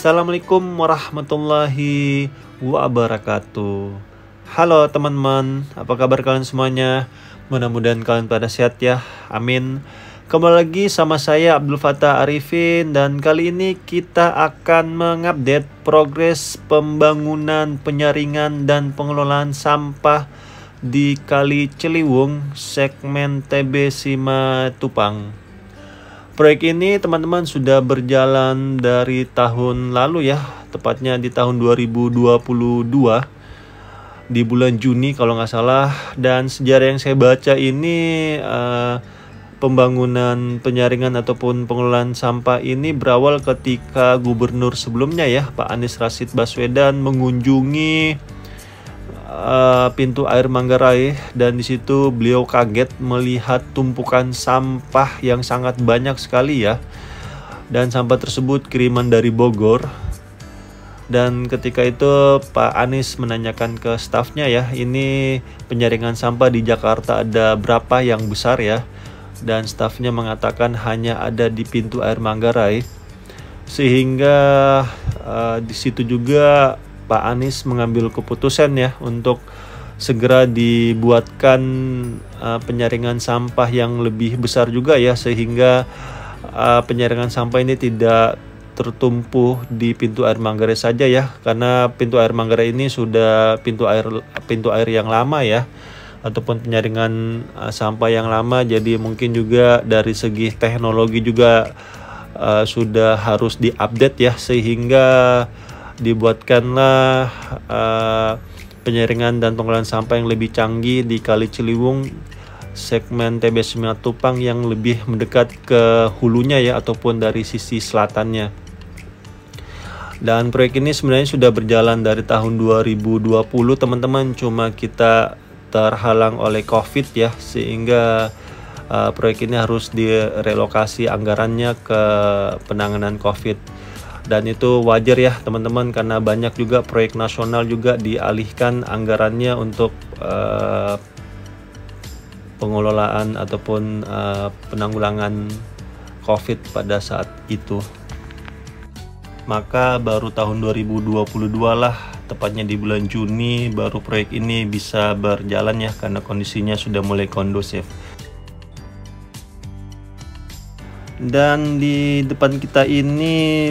Assalamualaikum warahmatullahi wabarakatuh. Halo teman-teman, apa kabar kalian semuanya? Mudah-mudahan kalian pada sehat ya, amin. Kembali lagi sama saya Abdul Fattah Arifin, dan kali ini kita akan mengupdate progres pembangunan, penyaringan, dan pengelolaan sampah di Kali Ciliwung, segmen TB Simatupang. Proyek ini teman-teman sudah berjalan dari tahun lalu ya, tepatnya di tahun 2022 di bulan Juni kalau nggak salah. Dan sejarah yang saya baca ini pembangunan, penyaringan ataupun pengelolaan sampah ini berawal ketika gubernur sebelumnya ya, Pak Anies Rashid Baswedan mengunjungi pintu air Manggarai, dan di situ beliau kaget melihat tumpukan sampah yang sangat banyak sekali ya, dan sampah tersebut kiriman dari Bogor. Dan ketika itu Pak Anies menanyakan ke stafnya ya, ini penyaringan sampah di Jakarta ada berapa yang besar ya, dan stafnya mengatakan hanya ada di pintu air Manggarai. Sehingga di situ juga Pak Anies mengambil keputusan ya untuk segera dibuatkan penyaringan sampah yang lebih besar juga ya, sehingga penyaringan sampah ini tidak tertumpu di pintu air Manggarai saja ya, karena pintu air Manggarai ini sudah pintu air yang lama ya, ataupun penyaringan sampah yang lama. Jadi mungkin juga dari segi teknologi juga sudah harus diupdate ya, sehingga dibuatkanlah penyaringan dan pengelolaan sampah yang lebih canggih di Kali Ciliwung segmen TB Simatupang yang lebih mendekat ke hulunya ya, ataupun dari sisi selatannya. Dan proyek ini sebenarnya sudah berjalan dari tahun 2020 teman-teman, cuma kita terhalang oleh COVID ya, sehingga proyek ini harus direlokasi anggarannya ke penanganan COVID. Dan itu wajar ya teman-teman, karena banyak juga proyek nasional juga dialihkan anggarannya untuk pengelolaan ataupun penanggulangan COVID pada saat itu. Maka baru tahun 2022 lah, tepatnya di bulan Juni, baru proyek ini bisa berjalan ya, karena kondisinya sudah mulai kondusif. Dan di depan kita ini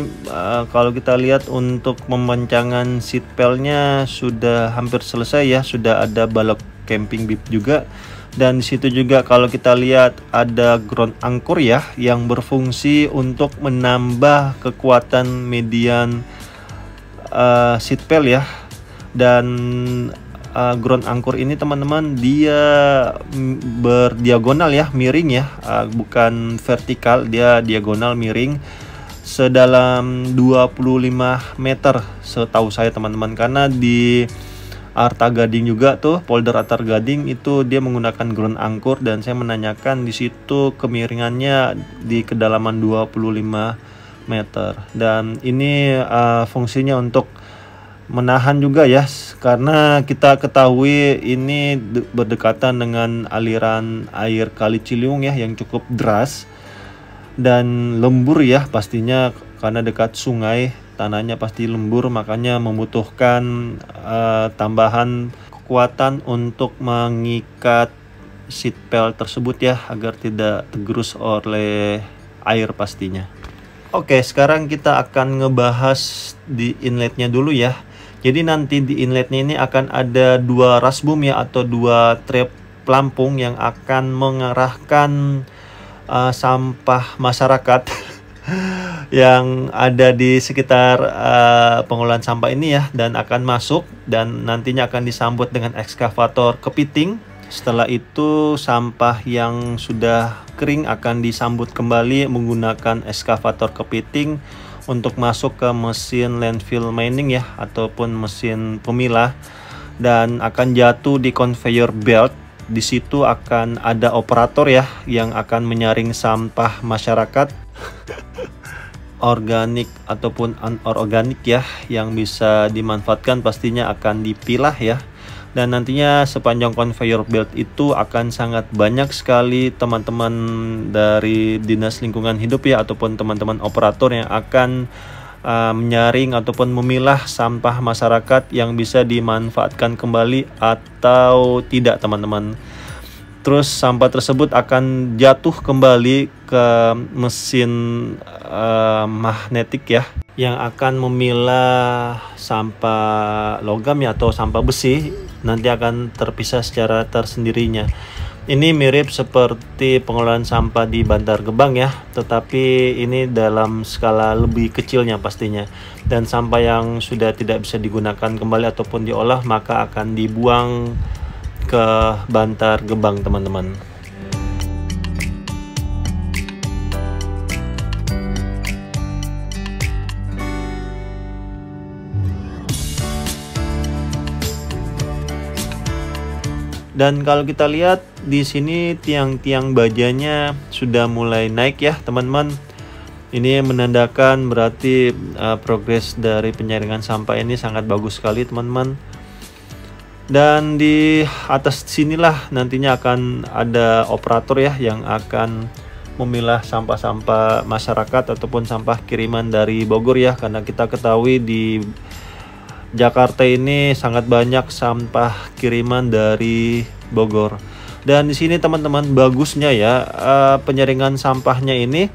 kalau kita lihat untuk pemancangan seatbeltnya sudah hampir selesai ya, sudah ada balok camping bib juga. Dan di situ juga kalau kita lihat ada ground anchor ya, yang berfungsi untuk menambah kekuatan median seatbelt ya. Dan ground anchor ini teman-teman dia berdiagonal ya, miring ya, bukan vertikal, dia diagonal miring sedalam 25 meter setahu saya teman-teman. Karena di Arta Gading juga tuh, polder Arta Gading itu dia menggunakan ground anchor, dan saya menanyakan di situ kemiringannya di kedalaman 25 meter. Dan ini fungsinya untuk menahan juga ya, karena kita ketahui ini berdekatan dengan aliran air Kali Ciliwung ya, yang cukup deras dan lembur ya pastinya, karena dekat sungai, tanahnya pasti lembur, makanya membutuhkan tambahan kekuatan untuk mengikat seatbelt tersebut ya, agar tidak tergerus oleh air pastinya. Oke, sekarang kita akan ngebahas di inletnya dulu ya. Jadi nanti di inletnya ini akan ada dua rasboom ya, atau dua trap pelampung yang akan mengarahkan sampah masyarakat yang ada di sekitar pengolahan sampah ini ya, dan akan masuk dan nantinya akan disambut dengan ekskavator kepiting. Setelah itu sampah yang sudah kering akan disambut kembali menggunakan ekskavator kepiting untuk masuk ke mesin landfill mining ya, ataupun mesin pemilah, dan akan jatuh di conveyor belt. Di situ akan ada operator ya, yang akan menyaring sampah masyarakat organik ataupun anorganik ya, yang bisa dimanfaatkan pastinya akan dipilah ya. Dan nantinya sepanjang conveyor belt itu akan sangat banyak sekali teman-teman dari Dinas Lingkungan Hidup ya, ataupun teman-teman operator yang akan menyaring ataupun memilah sampah masyarakat yang bisa dimanfaatkan kembali atau tidak, teman-teman. Terus sampah tersebut akan jatuh kembali ke mesin magnetik ya, yang akan memilah sampah logam ya atau sampah besi, nanti akan terpisah secara tersendirinya. Ini mirip seperti pengelolaan sampah di Bantar Gebang ya, tetapi ini dalam skala lebih kecilnya pastinya. Dan sampah yang sudah tidak bisa digunakan kembali ataupun diolah maka akan dibuang ke Bantar Gebang, teman-teman. Dan kalau kita lihat di sini tiang-tiang bajanya sudah mulai naik ya, teman-teman. Ini menandakan berarti progres dari penyaringan sampah ini sangat bagus sekali, teman-teman. Dan di atas sinilah nantinya akan ada operator ya yang akan memilah sampah-sampah masyarakat ataupun sampah kiriman dari Bogor ya, karena kita ketahui di Jakarta ini sangat banyak sampah kiriman dari Bogor. Dan di sini teman-teman bagusnya ya, penyaringan sampahnya ini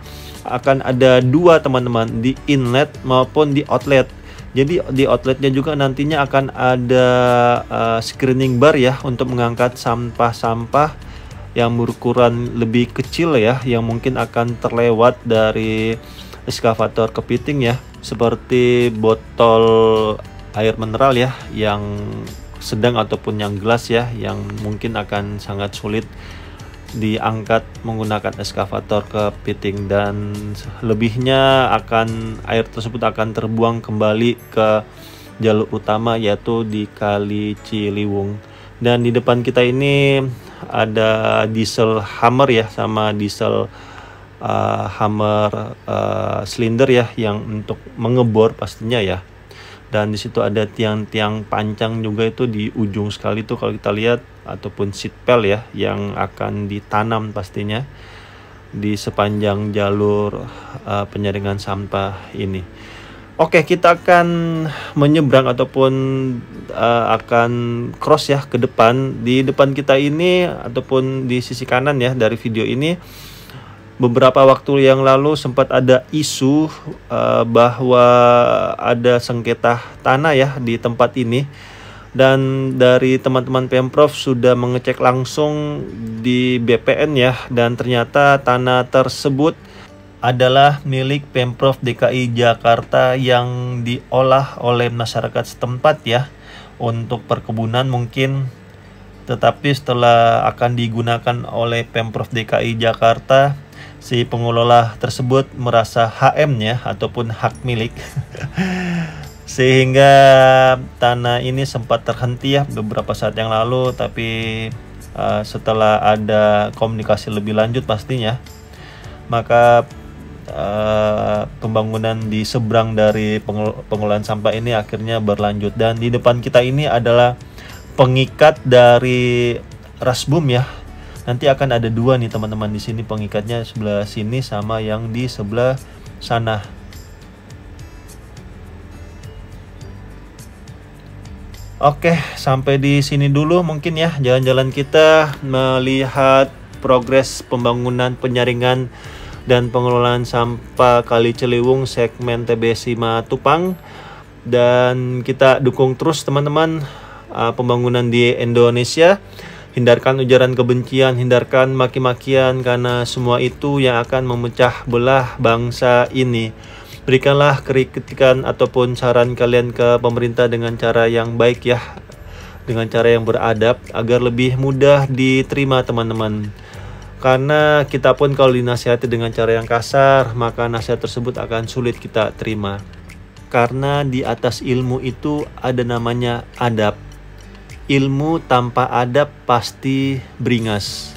akan ada dua, teman-teman, di inlet maupun di outlet. Jadi di outletnya juga nantinya akan ada screening bar ya untuk mengangkat sampah-sampah yang berukuran lebih kecil ya, yang mungkin akan terlewat dari eskavator kepiting ya, seperti botol air mineral ya yang sedang ataupun yang gelas ya, yang mungkin akan sangat sulit diangkat menggunakan eskavator kepiting, dan lebihnya air tersebut akan terbuang kembali ke jalur utama yaitu di Kali Ciliwung. Dan di depan kita ini ada diesel Hummer ya, sama diesel Hummer silinder ya, yang untuk mengebor pastinya ya. Dan di situ ada tiang-tiang pancang juga itu di ujung sekali tuh kalau kita lihat, ataupun seatbelt ya yang akan ditanam pastinya di sepanjang jalur penyaringan sampah ini. Oke, kita akan menyeberang ataupun akan cross ya ke depan. Di depan kita ini ataupun di sisi kanan ya dari video ini, beberapa waktu yang lalu sempat ada isu bahwa ada sengketa tanah ya di tempat ini, dan dari teman-teman Pemprov sudah mengecek langsung di BPN ya, dan ternyata tanah tersebut adalah milik Pemprov DKI Jakarta yang diolah oleh masyarakat setempat ya untuk perkebunan mungkin, tetapi setelah akan digunakan oleh Pemprov DKI Jakarta, si pengelola tersebut merasa HM-nya ataupun hak milik sehingga tanah ini sempat terhenti ya beberapa saat yang lalu. Tapi setelah ada komunikasi lebih lanjut pastinya, maka pembangunan di seberang dari pengelolaan sampah ini akhirnya berlanjut. Dan di depan kita ini adalah pengikat dari Rasbum ya. Nanti akan ada dua nih teman-teman di sini pengikatnya, sebelah sini sama yang di sebelah sana. Oke, sampai di sini dulu mungkin ya jalan-jalan kita melihat progres pembangunan penyaringan dan pengelolaan sampah Kali Ciliwung segmen TBS Simatupang. Dan kita dukung terus teman-teman pembangunan di Indonesia. Hindarkan ujaran kebencian, hindarkan maki-makian, karena semua itu yang akan memecah belah bangsa ini. Berikanlah kritikan ataupun saran kalian ke pemerintah dengan cara yang baik ya, dengan cara yang beradab agar lebih mudah diterima teman-teman. Karena kita pun kalau dinasihati dengan cara yang kasar, maka nasihat tersebut akan sulit kita terima. Karena di atas ilmu itu ada namanya adab. Ilmu tanpa adab pasti beringas.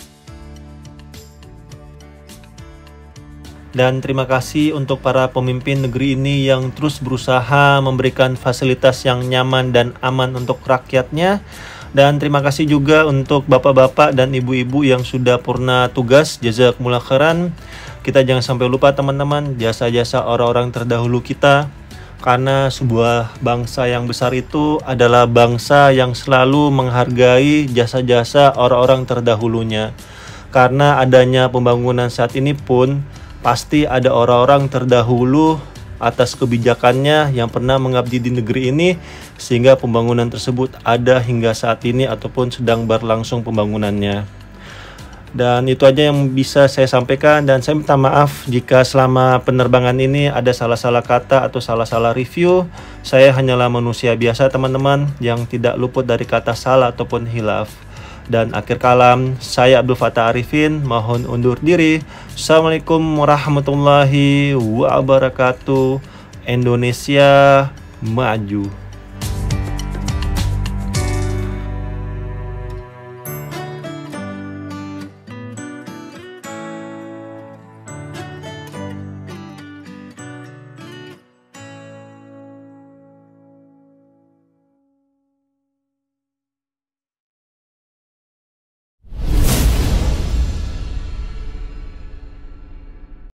Dan terima kasih untuk para pemimpin negeri ini yang terus berusaha memberikan fasilitas yang nyaman dan aman untuk rakyatnya. Dan terima kasih juga untuk bapak-bapak dan ibu-ibu yang sudah purna tugas. Jazakumullah khairan. Kita jangan sampai lupa teman-teman, jasa-jasa orang-orang terdahulu kita. Karena sebuah bangsa yang besar itu adalah bangsa yang selalu menghargai jasa-jasa orang-orang terdahulunya. Karena adanya pembangunan saat ini pun pasti ada orang-orang terdahulu atas kebijakannya yang pernah mengabdi di negeri ini, sehingga pembangunan tersebut ada hingga saat ini ataupun sedang berlangsung pembangunannya. Dan itu aja yang bisa saya sampaikan, dan saya minta maaf jika selama penerbangan ini ada salah-salah kata atau salah-salah review. Saya hanyalah manusia biasa teman-teman yang tidak luput dari kata salah ataupun hilaf. Dan akhir kalam, saya Abdul Fattah Arifin mohon undur diri. Assalamualaikum warahmatullahi wabarakatuh. Indonesia maju.